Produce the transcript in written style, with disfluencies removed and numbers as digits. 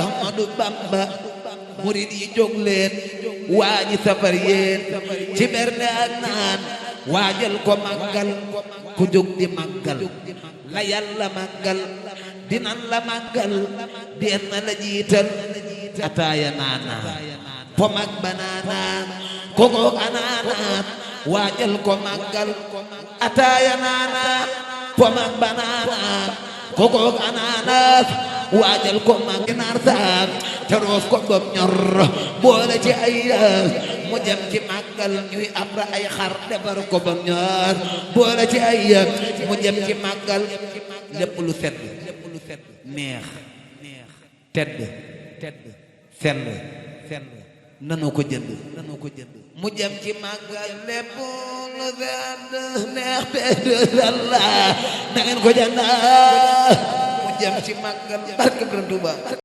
Ahmadu Bamba murid yi jóg leen waañi safar yéen ci berne ak naan waajal ko màggal ku jóg di màggal la yàlla màggal dinan la màggal den na la jiital ataaya naana pom ak banaana kokook anaana waajal ko màggal ataaya naana pom ak banaana kokook anaana waajal ko màggal ginaar saak te roof ko bom ñor boole ci ay mu jëm ci màggal ñuy am ra ay xar defar ko bom ñor boole ci ay mu jëm ci màggal lépp lu sedd neex tedd sell nanu ko jënd mu jëm ci màggal lépp lu sedd neex tedd sell na ngeen ko jënd mu jëm ci màggal barke Borom Tuuba